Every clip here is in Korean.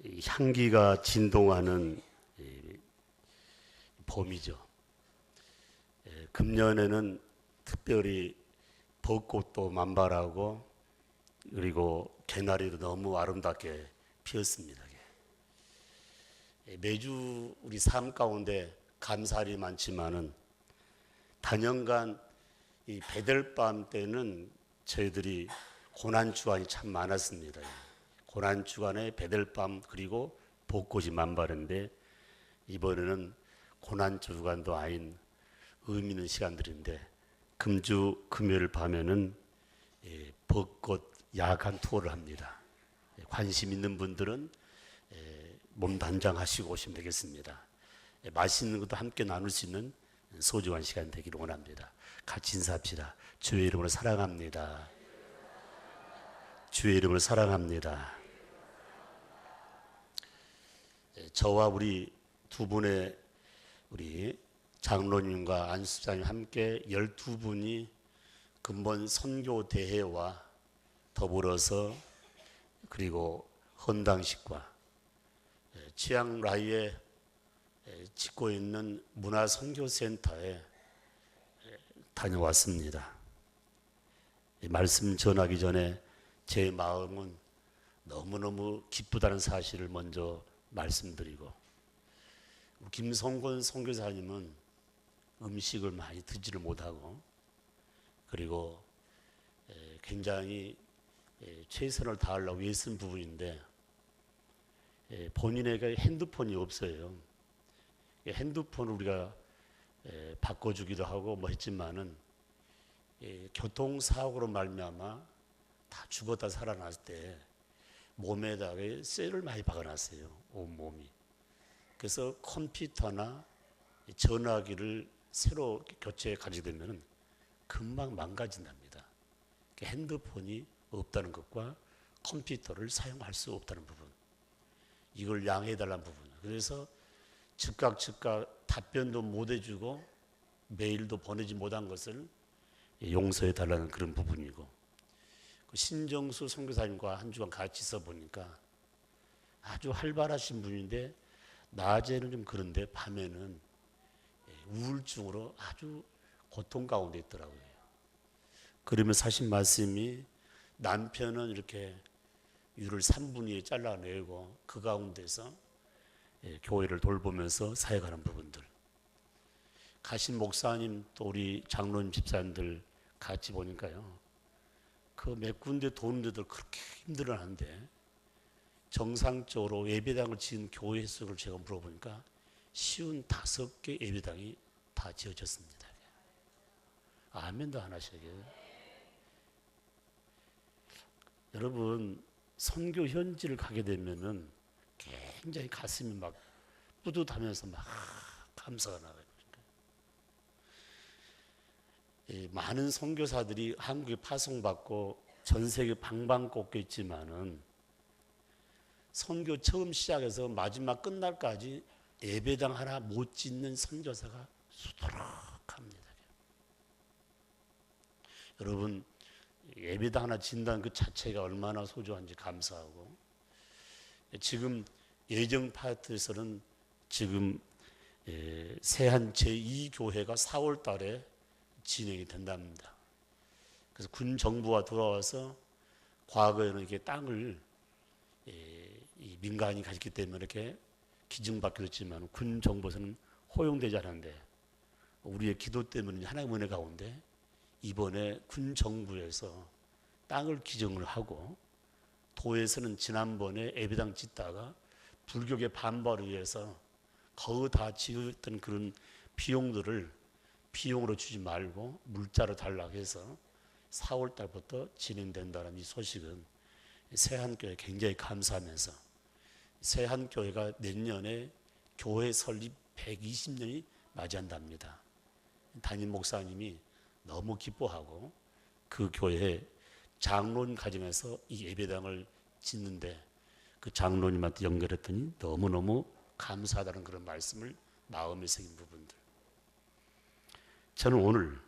이 향기가 진동하는 봄이죠. 금년에는 특별히 벚꽃도 만발하고 그리고 개나리도 너무 아름답게 피었습니다. 매주 우리 삶 가운데 감사할 일이 많지만은 단연간 이 베델밤 때는 저희들이 고난 주간이 참 많았습니다. 고난 주간에 베델밤 그리고 벚꽃이 만발한데 이번에는 고난 주간도 아닌 의미 있는 시간들인데 금주 금요일 밤에는 벚꽃 야간 투어를 합니다. 관심 있는 분들은 몸 단장하시고 오시면 되겠습니다. 맛있는 것도 함께 나눌 수 있는 소중한 시간 되기를 원합니다. 같이 인사합시다. 주의 이름으로 사랑합니다. 주의 이름을 사랑합니다. 저와 우리 두 분의 우리 장로님과 안수사님 함께 12분이 근본 선교 대회와 더불어서 그리고 헌당식과 치앙라이에 짓고 있는 문화선교센터에 다녀왔습니다. 말씀 전하기 전에 제 마음은 너무너무 기쁘다는 사실을 먼저 말씀드리고, 김성곤 선교사님은 음식을 많이 드지를 못하고 그리고 굉장히 최선을 다하려고 애쓴 부분인데 본인에게 핸드폰이 없어요. 핸드폰을 우리가 바꿔주기도 하고 뭐 했지만은 교통사고로 말미암아 다 죽었다 살아났을 때 몸에다가 쇠를 많이 박아놨어요. 온몸이. 그래서 컴퓨터나 전화기를 새로 교체해 가지게 되면 금방 망가진답니다. 핸드폰이 없다는 것과 컴퓨터를 사용할 수 없다는 부분, 이걸 양해해달라는 부분. 그래서 즉각 답변도 못 해주고 메일도 보내지 못한 것을 용서해달라는 그런 부분이고, 신정수 선교사님과 한 주간 같이 있어 보니까 아주 활발하신 분인데 낮에는 좀 그런데 밤에는 우울증으로 아주 고통 가운데 있더라고요. 그러면서 하신 말씀이 남편은 이렇게 유를 3분의 2에 잘라내고 그 가운데서 교회를 돌보면서 사역하는 부분들, 가신 목사님 또 우리 장로님 집사님들 같이 보니까요, 그 몇 군데 도는데도 그렇게 힘들어하는데 정상적으로 예배당을 지은 교회 수를 제가 물어보니까 55개 예배당이 다 지어졌습니다. 아멘도 안 하셔요. 여러분, 선교 현지를 가게 되면은 굉장히 가슴이 막 뿌듯하면서 막 감사가 나가요. 많은 선교사들이 한국에 파송받고 전 세계 방방곡곡 있지만은 선교 처음 시작해서 마지막 끝날까지 예배당 하나 못 짓는 선교사가 수두룩합니다. 여러분, 예배당 하나 짓는다는 그 자체가 얼마나 소중한지 감사하고, 지금 예정 파트에서는 지금 세한 제2교회가 4월 달에 진행이 된답니다. 그래서 군 정부가 돌아와서 과거에는 이렇게 땅을 이 민간이 가졌기 때문에 이렇게 기증받기도 했지만 군 정부에서는 허용되지 않았는데 우리의 기도 때문에 하나님의 은혜 가운데 이번에 군 정부에서 땅을 기증을 하고, 도에서는 지난번에 예배당 짓다가 불교계 반발을 위해서 거의 다 지었던 그런 비용들을 비용으로 주지 말고 물자로 달라고 해서 4월 달부터 진행된다는 이 소식은 세한교회 굉장히 감사하면서, 세한교회가 내년에 교회 설립 120년이 맞이한답니다. 담임 목사님이 너무 기뻐하고 그 교회 장로님 가정에서 이 예배당을 짓는데 그 장로님한테 연결했더니 너무너무 감사하다는 그런 말씀을 마음에 새긴 부분들. 저는 오늘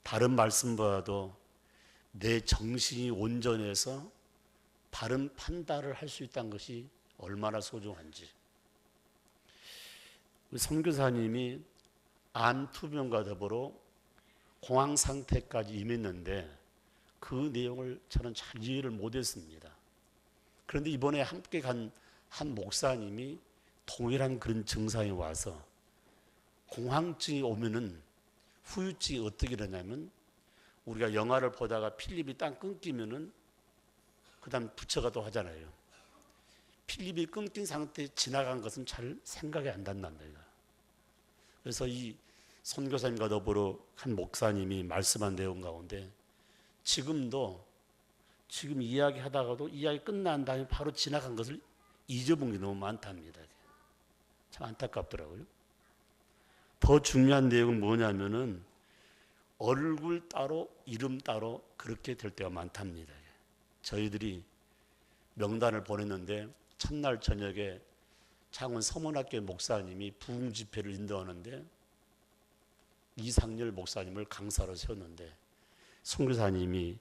다른 말씀보다도 내 정신이 온전해서 바른 판단을 할 수 있다는 것이 얼마나 소중한지. 선교사님이 암 투병과 더불어 공황 상태까지 임했는데 그 내용을 저는 잘 이해를 못했습니다. 그런데 이번에 함께 간 한 목사님이 동일한 그런 증상이 와서 공황증이 오면은 후유증이 어떻게 되냐면 우리가 영화를 보다가 필립이 딱 끊기면은 그 다음 부처가 또 하잖아요. 필립이 끊긴 상태에 지나간 것은 잘 생각이 안 난답니다. 그래서 이 선교사님과 더불어 한 목사님이 말씀한 내용 가운데 지금도 지금 이야기하다가도 이야기 끝난 다음에 바로 지나간 것을 잊어본 게 너무 많답니다. 참 안타깝더라고요. 더 중요한 내용은 뭐냐면은 얼굴 따로 이름 따로 그렇게 될 때가 많답니다. 저희들이 명단을 보냈는데 첫날 저녁에 창원 서문학교 목사님이 부흥 집회를 인도하는데 이상열 목사님을 강사로 세웠는데 선교사님이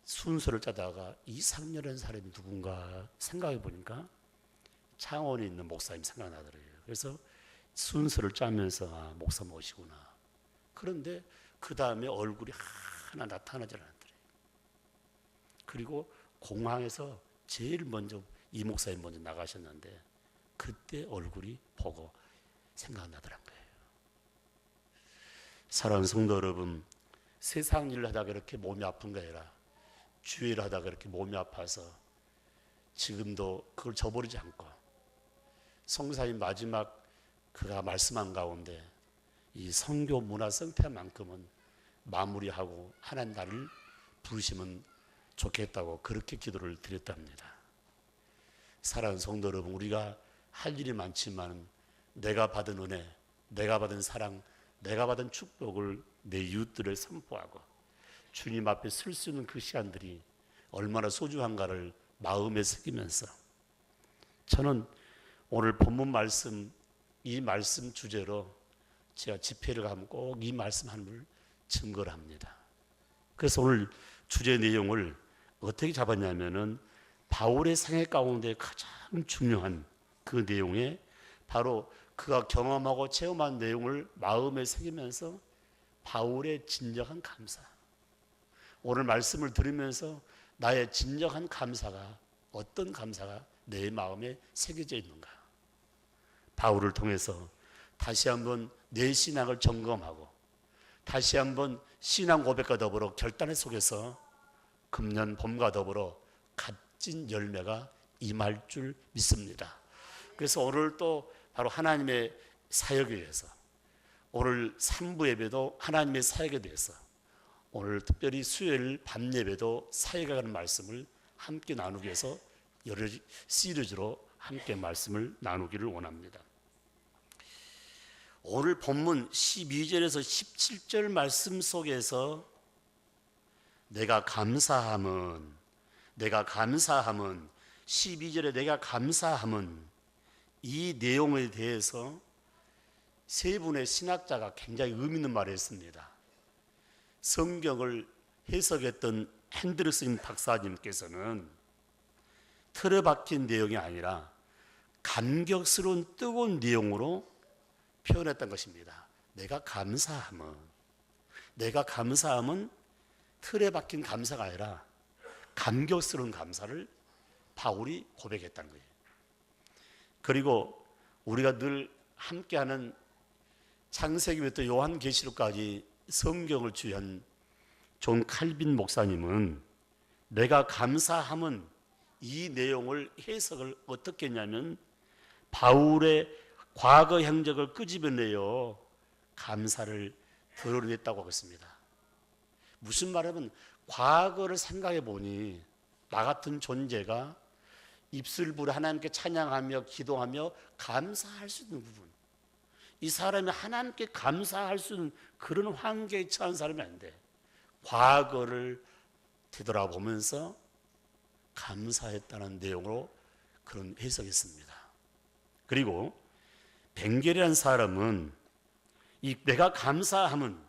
순서를 짜다가 이상열이라는 사람이 누군가 생각해 보니까 창원에 있는 목사님 생각나더라고요. 그래서 순서를 짜면서 아, 목사 모시구나. 그런데 그 다음에 얼굴이 하나 나타나지 않았더래요. 그리고 공항에서 제일 먼저 이 목사님 먼저 나가셨는데 그때 얼굴이 보고 생각나더란 거예요. 사랑하는 성도 여러분, 세상 일을 하다가 이렇게 몸이 아픈 게 아니라 주일을 하다가 이렇게 몸이 아파서 지금도 그걸 저버리지 않고 성사님 마지막 그가 말씀한 가운데 이 선교 문화 생태만큼은 마무리하고 하나님 나를 부르시면 좋겠다고 그렇게 기도를 드렸답니다. 사랑하는 성도 여러분, 우리가 할 일이 많지만 내가 받은 은혜, 내가 받은 사랑, 내가 받은 축복을 내 이웃들을 선포하고 주님 앞에 설 수 있는 그 시간들이 얼마나 소중한가를 마음에 새기면서 저는 오늘 본문 말씀, 이 말씀 주제로 제가 집회를 가면 꼭 이 말씀 하나를 증거를 합니다. 그래서 오늘 주제 내용을 어떻게 잡았냐면은 바울의 생애 가운데 가장 중요한 그 내용에 바로 그가 경험하고 체험한 내용을 마음에 새기면서 바울의 진정한 감사. 오늘 말씀을 들으면서 나의 진정한 감사가 어떤 감사가 내 마음에 새겨져 있는가. 바울을 통해서 다시 한번 내 신앙을 점검하고 다시 한번 신앙 고백과 더불어 결단의 속에서 금년 봄과 더불어 값진 열매가 임할 줄 믿습니다. 그래서 오늘 또 바로 하나님의 사역에 대해서 오늘 3부 예배도 하나님의 사역에 대해서 오늘 특별히 수요일 밤 예배도 사역에 관한 말씀을 함께 나누기 위해서 여러 시리즈로 함께 말씀을 나누기를 원합니다. 오늘 본문 12절에서 17절 말씀 속에서 내가 감사함은 12절에 내가 감사함은 이 내용에 대해서 세 분의 신학자가 굉장히 의미 있는 말을 했습니다. 성경을 해석했던 핸드르슨 박사님께서는 틀에 박힌 내용이 아니라 감격스러운 뜨거운 내용으로 표현했던 것입니다. 내가 감사함은 틀에 박힌 감사가 아니라 감격스러운 감사를 바울이 고백했다는 거예요. 그리고 우리가 늘 함께하는 창세기부터 요한계시록까지 성경을 주한 존 칼빈 목사님은 내가 감사함은 이 내용을 해석을 어떻게 했냐면 바울의 과거 행적을 끄집어내어 감사를 드러냈다고 하겠습니다. 무슨 말이냐면 과거를 생각해 보니 나 같은 존재가 입술 부려 하나님께 찬양하며 기도하며 감사할 수 있는 부분, 이 사람이 하나님께 감사할 수 있는 그런 환경에 처한 사람이 아닌데 과거를 되돌아보면서 감사했다는 내용으로 그런 해석했습니다. 그리고 벵겔이라는 사람은 이 내가 감사함은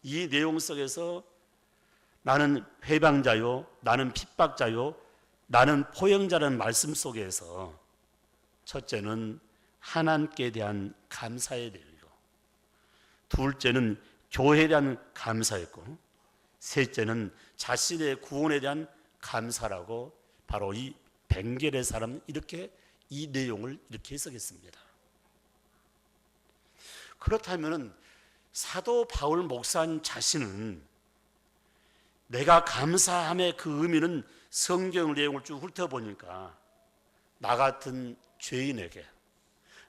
이 내용 속에서 나는 회방자요, 나는 핍박자요, 나는 포용자라는 말씀 속에서 첫째는 하나님께 대한 감사의 내용이고, 둘째는 교회에 대한 감사였고, 셋째는 자신의 구원에 대한 감사라고 바로 이 벵겔의 사람은 이렇게 이 내용을 이렇게 해석했습니다. 그렇다면 사도 바울 목사님 자신은 내가 감사함의 그 의미는 성경 내용을 쭉 훑어보니까 나 같은 죄인에게,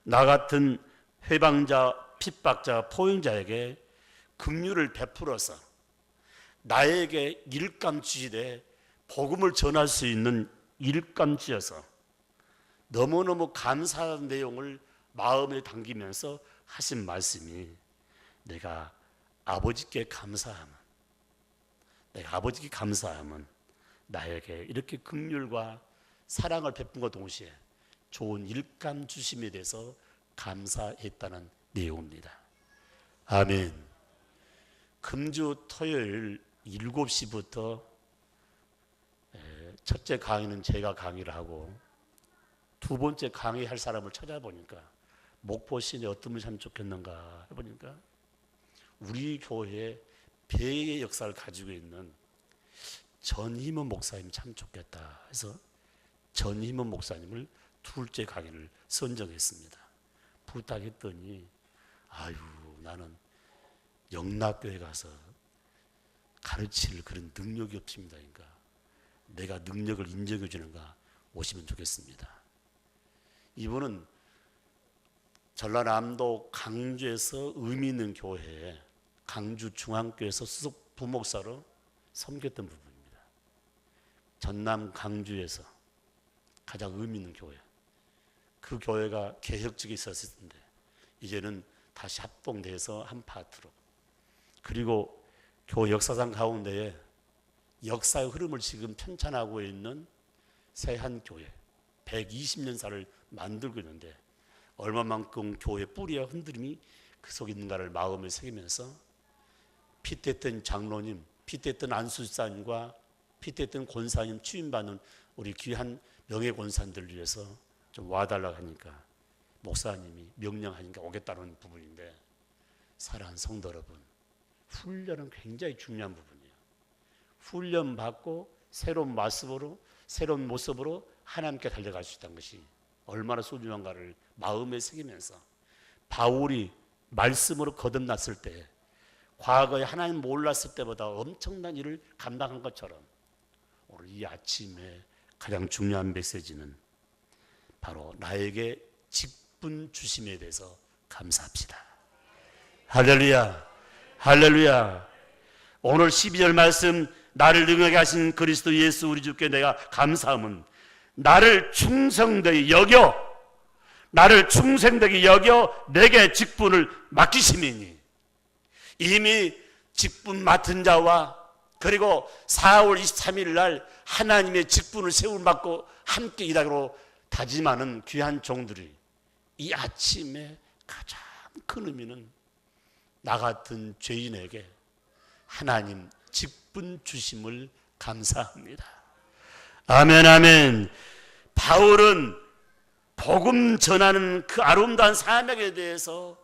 나 같은 회방자, 핍박자, 포용자에게 긍휼을 베풀어서 나에게 일감지되 복음을 전할 수 있는 일감지어서 너무너무 감사한 내용을 마음에 담기면서 하신 말씀이, 내가 아버지께 감사함은, 내가 아버지께 감사함은 나에게 이렇게 긍휼과 사랑을 베푼 것 동시에 좋은 일감 주심에 대해서 감사했다는 내용입니다. 아멘. 금주 토요일 7시부터 첫째 강의는 제가 강의를 하고, 두 번째 강의할 사람을 찾아보니까 목포 시내 어떤 분이 참 좋겠는가 해보니까 우리 교회에 배의 역사를 가지고 있는 전희문 목사님 참 좋겠다 해서 전희문 목사님을 둘째 강의를 선정했습니다. 부탁했더니 아유, 나는 영락교회 가서 가르칠 그런 능력이 없습니다. 그러니까 내가 능력을 인정해 주는가 오시면 좋겠습니다. 이분은 전라남도 강주에서 의미 있는 교회에 강주 중앙교회에서 수석 부목사로 섬겼던 부분입니다. 전남 강주에서 가장 의미 있는 교회, 그 교회가 개혁적이 있었을 텐데 이제는 다시 합동돼서 한 파트로, 그리고 교회 역사상 가운데에 역사의 흐름을 지금 편찬하고 있는 새한교회 120년사를 만들고 있는데 얼마만큼 교회 뿌리와 흔들림이 그 속에 있는가를 마음에 새기면서 피태했던 장로님, 피태했던 안수사님과 피태했던 권사님 취임받는 우리 귀한 명예권사님들을 위해서 좀 와달라고 하니까 목사님이 명령하니까 오겠다는 부분인데, 사랑하는 성도 여러분, 훈련은 굉장히 중요한 부분이에요. 훈련 받고 새로운 모습으로 하나님께 달려갈 수 있다는 것이 얼마나 소중한가를 마음에 새기면서, 바울이 말씀으로 거듭났을 때 과거에 하나님 몰랐을 때보다 엄청난 일을 감당한 것처럼 오늘 이 아침에 가장 중요한 메시지는 바로 나에게 직분 주심에 대해서 감사합시다. 할렐루야, 할렐루야. 오늘 12절 말씀, 나를 능하게 하신 그리스도 예수 우리 주께 내가 감사함은 나를 충성되게 여겨 내게 직분을 맡기심이니, 이미 직분 맡은 자와 그리고 4월 23일 날 하나님의 직분을 세움받고 함께 일하기로 다짐하는 귀한 종들이 이 아침에 가장 큰 의미는 나 같은 죄인에게 하나님 직분 주심을 감사합니다. 아멘, 아멘. 바울은 복음 전하는 그 아름다운 사명에 대해서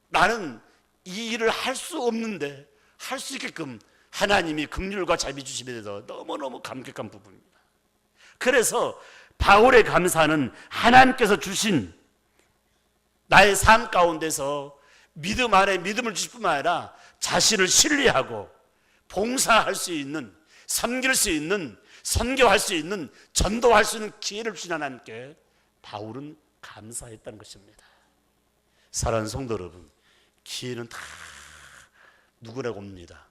나는 이 일을 할 수 없는데 할 수 있게끔 하나님이 긍휼과 자비 주심에 대해서 너무너무 감격한 부분입니다. 그래서 바울의 감사는 하나님께서 주신 나의 삶 가운데서 믿음 안에 믿음을 주실 뿐만 아니라 자신을 신뢰하고 봉사할 수 있는, 섬길 수 있는, 선교할 수 있는, 전도할 수 있는 기회를 주신 하나님께 바울은 감사했다는 것입니다. 사랑하는 성도 여러분, 기회는 다 누구라고 옵니다.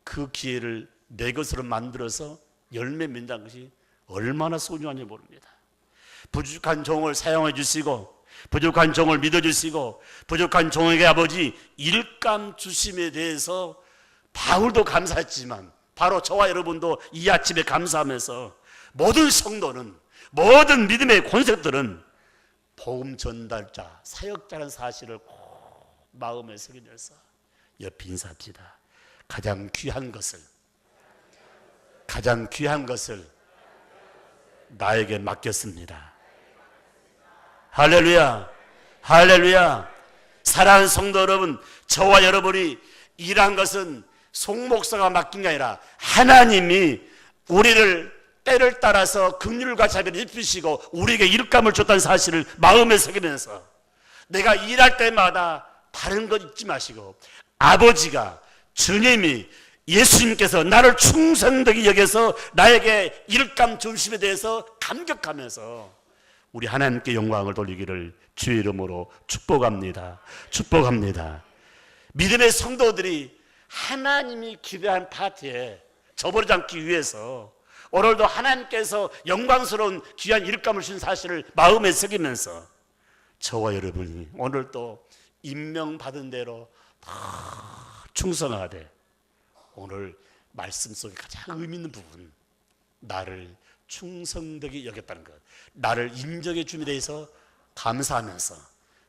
그 기회를 내 것으로 만들어서 열매 맺는 것이 얼마나 소중한지 모릅니다. 부족한 종을 사용해 주시고, 부족한 종을 믿어 주시고, 부족한 종에게 아버지 일감 주심에 대해서 바울도 감사했지만 바로 저와 여러분도 이 아침에 감사하면서 모든 성도는, 모든 믿음의 권색들은 복음 전달자, 사역자라는 사실을 꼭 마음에 새기면서 옆에 인사합시다. 가장 귀한 것을 나에게 맡겼습니다. 할렐루야, 할렐루야. 사랑하는 성도 여러분, 저와 여러분이 일한 것은 송목사가 맡긴 게 아니라 하나님이 우리를 때를 따라서 긍휼과 자비를 입히시고 우리에게 일감을 줬다는 사실을 마음에 새기면서 내가 일할 때마다 다른 것 잊지 마시고 아버지가, 주님이, 예수님께서 나를 충성되게 여겨서 나에게 일감 중심에 대해서 감격하면서 우리 하나님께 영광을 돌리기를 주의 이름으로 축복합니다. 축복합니다. 믿음의 성도들이 하나님이 기대한 파티에 저버리지 않기 위해서 오늘도 하나님께서 영광스러운 귀한 일감을 주신 사실을 마음에 새기면서 저와 여러분이 오늘도 임명받은 대로 다 충성하되 오늘 말씀 속에 가장 의미 있는 부분, 나를 충성되게 여겼다는 것, 나를 인정해 줌에 대해서 감사하면서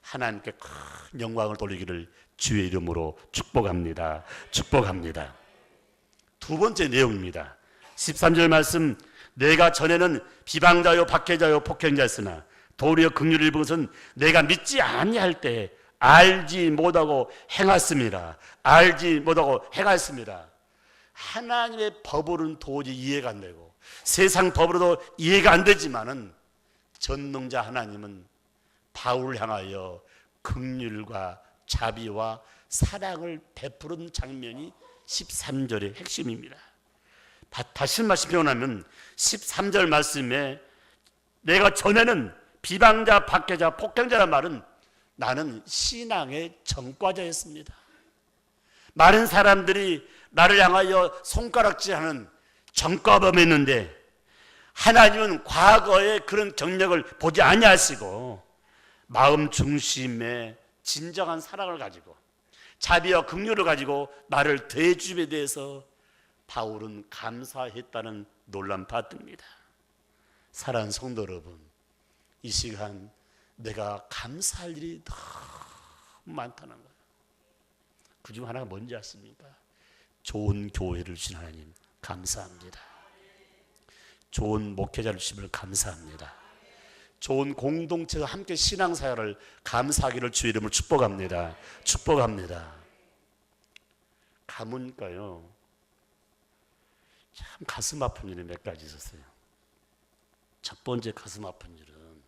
하나님께 큰 영광을 돌리기를 주의 이름으로 축복합니다. 축복합니다. 두 번째 내용입니다. 13절 말씀, 내가 전에는 비방자요 박해자요 폭행자였으나 도리어 긍휼을 입은 것은 내가 믿지 아니할 때 알지 못하고 행했습니다. 알지 못하고 행했습니다. 하나님의 법으로는 도저히 이해가 안 되고 세상 법으로도 이해가 안 되지만은 전능자 하나님은 바울을 향하여 긍휼과 자비와 사랑을 베푸는 장면이 13절의 핵심입니다. 다시 말씀 표현하면 13절 말씀에 내가 전에는 비방자, 박해자, 폭행자란 말은 나는 신앙의 전과자였습니다. 많은 사람들이 나를 향하여 손가락질하는 전과범했는데 하나님은 과거의 그런 경력을 보지 아니하시고 마음 중심에 진정한 사랑을 가지고 자비와 긍휼을 가지고 나를 대해줌에 대해서 바울은 감사했다는 놀라운 파트입니다. 사랑하는 성도 여러분, 이 시간 내가 감사할 일이 너무 많다는 거예요. 그중 하나가 뭔지 아십니까? 좋은 교회를 주신 하나님 감사합니다. 좋은 목회자를 주심을 감사합니다. 좋은 공동체와 함께 신앙사역을 감사하기를 주의 이름으로 축복합니다. 축복합니다. 가문가요, 참 가슴 아픈 일이 몇 가지 있었어요. 첫 번째 가슴 아픈 일은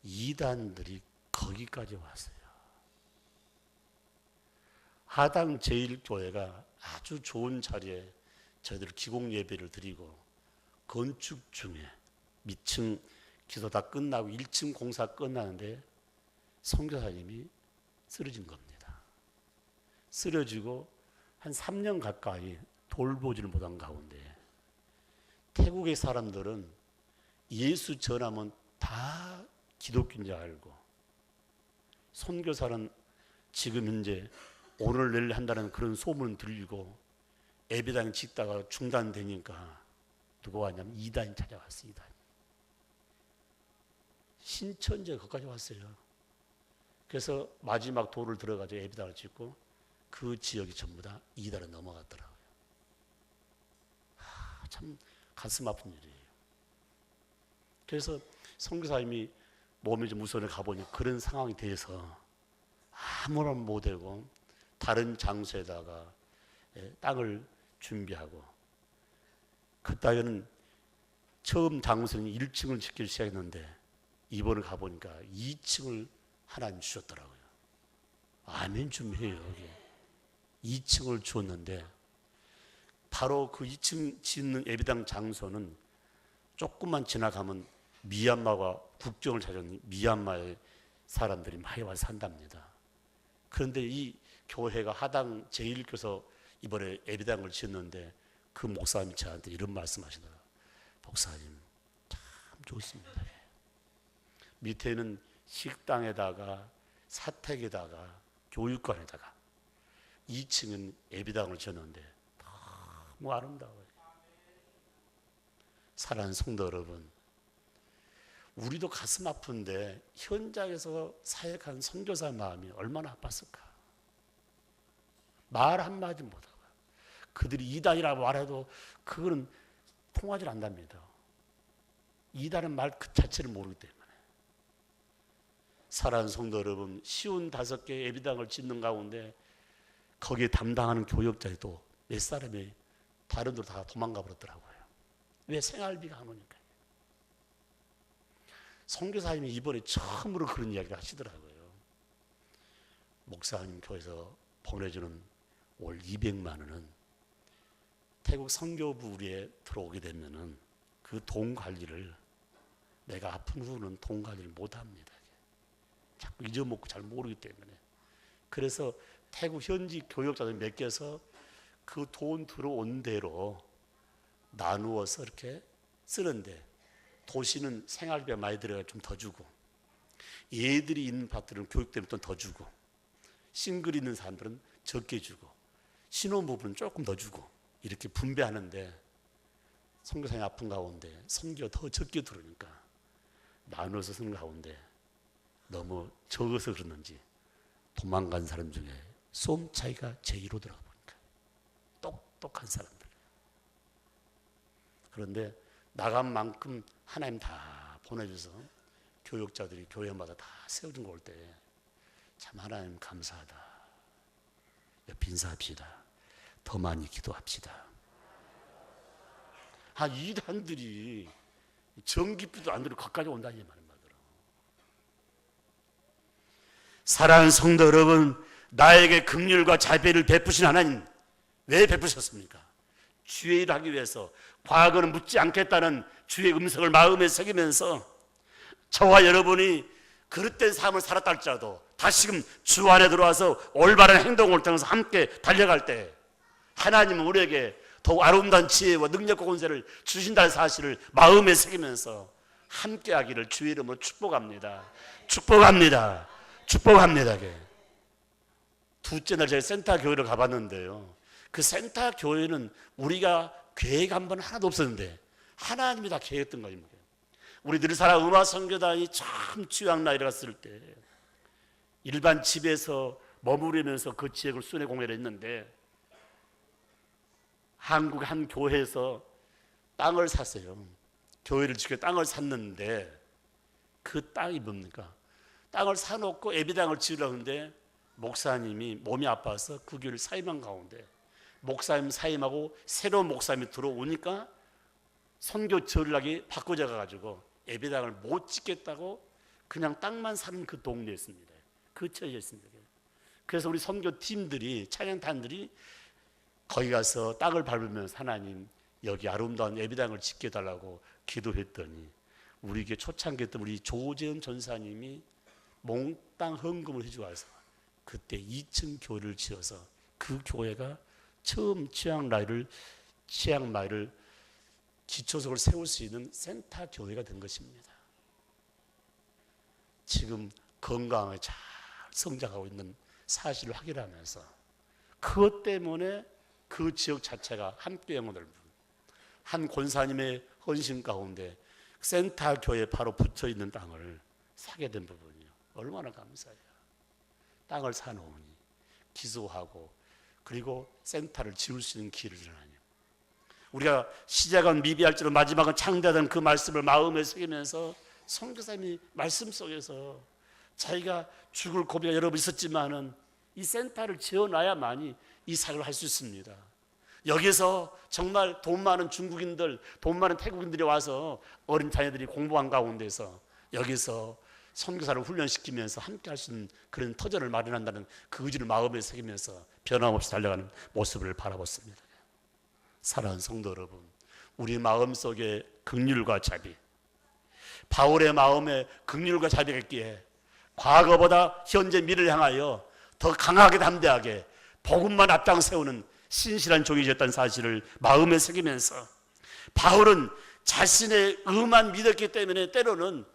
이단들이 거기까지 왔어요. 하당 제1교회가 아주 좋은 자리에 저희들 기공 예배를 드리고 건축 중에 밑층 기도 다 끝나고 1층 공사 끝나는데 선교사님이 쓰러진 겁니다. 쓰러지고 한 3년 가까이 돌보지를 못한 가운데 태국의 사람들은 예수 전하면 다 기독교인 줄 알고 선교사는 지금 현재 오늘 내일 한다는 그런 소문을 들리고 예배당 짓다가 중단되니까 누가 왔냐면 이단이 찾아왔어요. 이단. 신천지가 거기까지 왔어요. 그래서 마지막 돌을 들어가지고 예배당을 짓고 그 지역이 전부 다 이단으로 넘어갔더라고요. 참 가슴 아픈 일이에요. 그래서 선교사님이 몸이 좀 무서워 가보니 그런 상황이 돼서 아무런 못하고 다른 장소에다가 땅을 준비하고 그때는 처음 장소는 1층을 짓기 시작했는데 이번에 가보니까 2층을 하나님 주셨더라고요. 아멘 좀 해요. 2층을 주었는데 바로 그 2층 짓는 예배당 장소는 조금만 지나가면 미얀마가 국경을 찾은 미얀마의 사람들이 많이 와서 산답니다. 그런데 이 교회가 하당 제1교서 이번에 예배당을 짓는데 그 목사님이 저한테 이런 말씀하시더라고요. 목사님 참 좋습니다. 밑에는 식당에다가 사택에다가 교육관에다가 2층은 예배당을 짓는데 너무 아름다워요. 사랑하는 성도 여러분, 우리도 가슴 아픈데 현장에서 사역한 선교사 마음이 얼마나 아팠을까. 말 한마디 못하고 그들이 이단이라고 말해도 그거는 통하지 않답니다. 이단은 말 그 자체를 모르기 때문에. 사랑하는 성도 여러분, 쉬운 5개 예비당을 짓는 가운데 거기에 담당하는 교역자도 몇 사람이 다른 데로 다 도망가 버렸더라고요. 왜? 생활비가 안 오니까. 선교사님이 이번에 처음으로 그런 이야기를 하시더라고요. 목사님 교회에서 보내주는 월 200만 원은 태국 선교부에 들어오게 되면은 그 돈 관리를, 내가 아픈 후는 돈 관리를 못 합니다. 자꾸 잊어먹고 잘 모르기 때문에. 그래서 태국 현지 교역자들 맡겨서 그 돈 들어온 대로 나누어서 이렇게 쓰는데, 도시는 생활비가 많이 들어가 좀 더 주고, 얘들이 있는 파트는 교육 때문에 좀 더 주고, 싱글 있는 사람들은 적게 주고, 신혼부부는 조금 더 주고, 이렇게 분배하는데, 선교사님 아픈 가운데 선교가 더 적게 들어오니까 나눠서 쓰는 가운데 너무 적어서 그러는지 도망간 사람 중에 솜 차이가 제일로 들어가 보니까 똑똑한 사람들. 그런데 나간 만큼 하나님 다 보내줘서 교역자들이 교회마다 다 세워준 거 올 때 참 하나님 감사하다. 빈사합시다. 더 많이 기도합시다. 이단들이 전기비도 안 들고 거기까지 온다니 말이야. 사랑하는 성도 여러분, 나에게 긍휼과 자비를 베푸신 하나님, 왜 베푸셨습니까? 주의 일을 하기 위해서. 과거는 묻지 않겠다는 주의 음성을 마음에 새기면서 저와 여러분이 그릇된 삶을 살았다 할지라도 다시금 주 안에 들어와서 올바른 행동을 통해서 함께 달려갈 때 하나님은 우리에게 더욱 아름다운 지혜와 능력과 권세를 주신다는 사실을 마음에 새기면서 함께하기를 주의 이름으로 축복합니다. 축복합니다. 축복합니다. 둘째 날 제가 센터 교회를 가봤는데요, 그 센터 교회는 우리가 계획 한 번 하나도 없었는데 하나님이 다 계획했던 거입니다. 우리 늘사랑 음악선교단이 참 취향나이를 갔을 때 일반 집에서 머무르면서 그 지역을 순회 공연을 했는데, 한국 한 교회에서 땅을 샀어요. 교회를 지켜 땅을 샀는데 그 땅이 뭡니까? 땅을 사놓고 예배당을 지으려는데 목사님이 몸이 아파서 그 교회를 사임한 가운데, 목사님 사임하고 새로운 목사님이 들어오니까 선교 전략이 바꿔져 가지고 예배당을 못 짓겠다고 그냥 땅만 사는 그 동네였습니다. 그 처지였습니다. 그래서 우리 선교팀들이, 찬양단들이 거기 가서 땅을 밟으면서 하나님 여기 아름다운 예배당을 짓게 해달라고 기도했더니, 우리에게 초창기 때 우리 조재현 전사님이 몽땅 헌금을 해주어서 그때 2층 교회를 지어서 그 교회가 처음 치앙마이를 기초석을 세울 수 있는 센터 교회가 된 것입니다. 지금 건강하게 잘 성장하고 있는 사실을 확인하면서 그것 때문에 그 지역 자체가 함께 영혼을 한 권사님의 헌신 가운데 센터 교회에 바로 붙어 있는 땅을 사게 된 부분이요. 얼마나 감사해요. 땅을 사놓으니 기도하고 그리고 센터를 지을 수 있는 길을 주나니, 우리가 시작은 미비할지로 마지막은 창대하다는 그 말씀을 마음에 새기면서 선교사님이 말씀 속에서 자기가 죽을 고비가 여러 번 있었지만은 이 센터를 지어놔야만이 이 사역을 할 수 있습니다. 여기서 정말 돈 많은 중국인들, 돈 많은 태국인들이 와서 어린 자녀들이 공부한 가운데서 여기서 선교사를 훈련시키면서 함께 할 수 있는 그런 터전을 마련한다는 그 의지를 마음에 새기면서 변함없이 달려가는 모습을 바라봤습니다. 사랑하는 성도 여러분, 우리 마음속에 긍휼과 자비, 바울의 마음에 긍휼과 자비가 있기에 과거보다 현재 미래를 향하여 더 강하게 담대하게 복음만 앞장세우는 신실한 종이 되었다는 사실을 마음에 새기면서, 바울은 자신의 의만 믿었기 때문에 때로는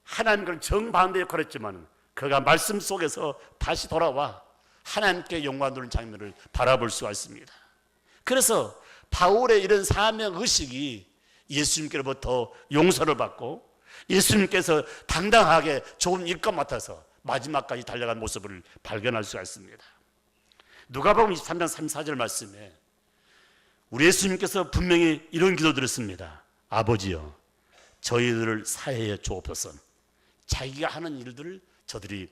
하나님과 정반대 역할을 했지만 그가 말씀 속에서 다시 돌아와 하나님께 영광 돌리는 장면을 바라볼 수가 있습니다. 그래서 바울의 이런 사명의식이 예수님께로부터 용서를 받고 예수님께서 당당하게 좋은 일감 맡아서 마지막까지 달려간 모습을 발견할 수가 있습니다. 누가복음 23장 34절 말씀에 우리 예수님께서 분명히 이런 기도 드렸습니다. 아버지여, 저희들을 사해에 주옵소서. 자기가 하는 일들을 저들이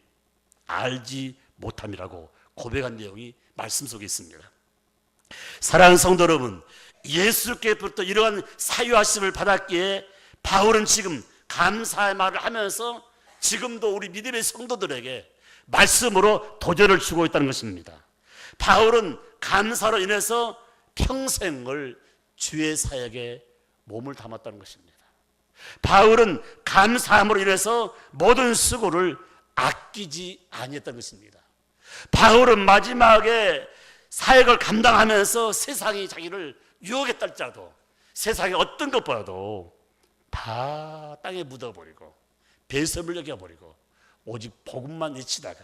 알지 못함이라고 고백한 내용이 말씀 속에 있습니다. 사랑하는 성도 여러분, 예수께부터 이러한 사유하심을 받았기에 바울은 지금 감사의 말을 하면서 지금도 우리 믿음의 성도들에게 말씀으로 도전을 주고 있다는 것입니다. 바울은 감사로 인해서 평생을 주의 사역에 몸을 담았다는 것입니다. 바울은 감사함으로 인해서 모든 수고를 아끼지 아니했다는 것입니다. 바울은 마지막에 사역을 감당하면서 세상이 자기를 유혹했다 할지라도 세상의 어떤 것보다도 다 땅에 묻어버리고 배설물 여겨버리고 오직 복음만 외치다가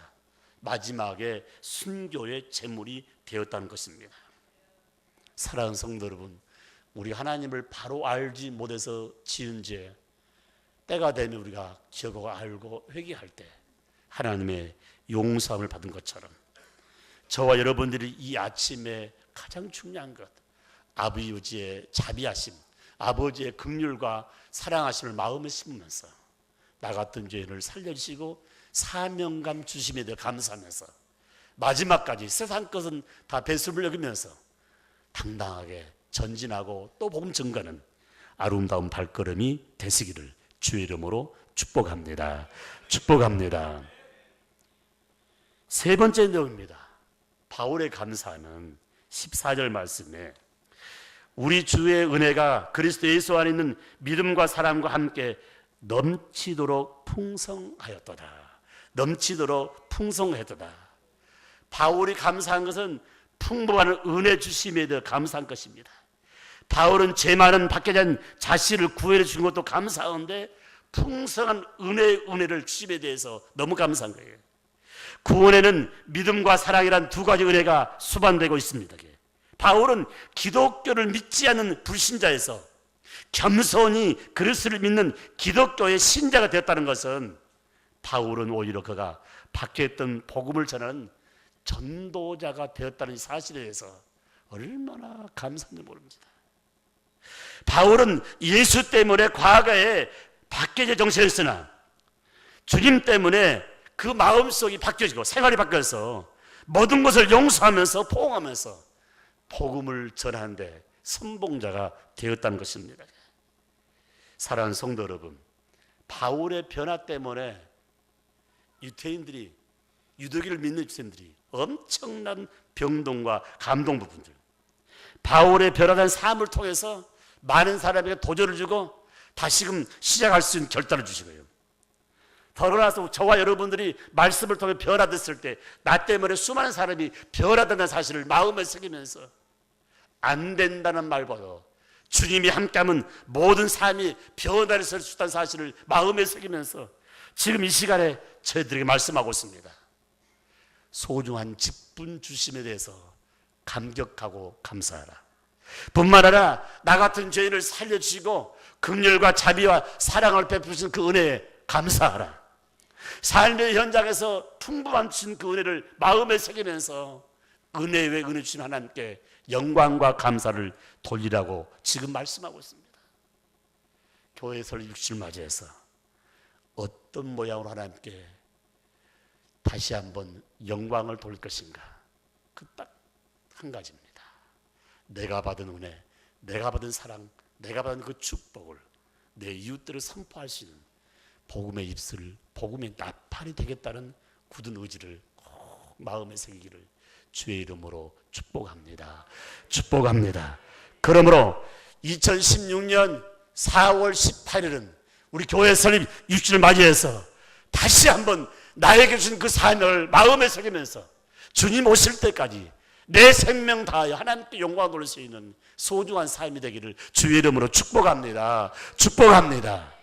마지막에 순교의 제물이 되었다는 것입니다. 사랑하는 성도 여러분, 우리 하나님을 바로 알지 못해서 지은 죄, 때가 되면 우리가 기억하고 알고 회개할 때 하나님의 용서함을 받은 것처럼 저와 여러분들이 이 아침에 가장 중요한 것, 아버지의 자비하심, 아버지의 긍휼과 사랑하심을 마음에 심으면서 나 같은 죄인을 살려주시고 사명감 주심에 대해 감사하면서 마지막까지 세상 것은 다 배설물 여기면서 당당하게 전진하고 또 복음 증거는 아름다운 발걸음이 되시기를 주의 이름으로 축복합니다. 축복합니다. 세 번째 내용입니다. 바울의 감사는 14절 말씀에 우리 주의 은혜가 그리스도 예수 안에 있는 믿음과 사랑과 함께 넘치도록 풍성하였도다. 넘치도록 풍성하였도다. 바울이 감사한 것은 풍부한 은혜 주심에 대해 감사한 것입니다. 바울은 죄 많은 밖에 된 자신을 구해내 주신 것도 감사한데 풍성한 은혜를 주심에 대해서 너무 감사한 거예요. 구원에는 믿음과 사랑이란 두 가지 은혜가 수반되고 있습니다. 바울은 기독교를 믿지 않는 불신자에서 겸손히 그리스도를 믿는 기독교의 신자가 되었다는 것은 바울은 오히려 그가 밖에 있던 복음을 전하는 전도자가 되었다는 사실에 대해서 얼마나 감사한지 모릅니다. 바울은 예수 때문에 과거에 박해제 정신이었으나 주님 때문에 그 마음속이 바뀌어지고 생활이 바뀌어서 모든 것을 용서하면서 포옹하면서 복음을 전하는데 선봉자가 되었다는 것입니다. 사랑하는 성도 여러분, 바울의 변화 때문에 유대인을 믿는 유대인들이 엄청난 병동과 감동 부분들, 바울의 변화된 삶을 통해서 많은 사람에게 도전을 주고 다시금 시작할 수 있는 결단을 주시고요. 더러나서 저와 여러분들이 말씀을 통해 변화됐을 때 나 때문에 수많은 사람이 변화된다는 사실을 마음에 새기면서 안 된다는 말보다 주님이 함께하면 모든 삶이 변화를 설 수 있다는 사실을 마음에 새기면서 지금 이 시간에 저희들에게 말씀하고 있습니다. 소중한 직분 주심에 대해서 감격하고 감사하라. 뿐만 아니라 나 같은 죄인을 살려주시고 긍휼과 자비와 사랑을 베푸신 그 은혜에 감사하라. 삶의 현장에서 풍부한 주신 그 은혜를 마음에 새기면서 은혜 외 은혜 주신 하나님께 영광과 감사를 돌리라고 지금 말씀하고 있습니다. 교회 설립 60을 맞이해서 어떤 모양으로 하나님께 다시 한번 영광을 돌릴 것인가? 그 딱 한 가지입니다. 내가 받은 은혜, 내가 받은 사랑, 내가 받은 그 축복을 내 이웃들을 선포할 수 있는 복음의 입술, 복음의 나팔이 되겠다는 굳은 의지를 꼭 마음에 새기기를 주의 이름으로 축복합니다. 축복합니다. 그러므로 2016년 4월 18일은 우리 교회 설립 6주를 맞이해서 다시 한번 나에게 주신 그 사명을 마음에 새기면서 주님 오실 때까지 내 생명 다하여 하나님께 영광을 돌릴 수 있는 소중한 삶이 되기를 주의 이름으로 축복합니다. 축복합니다.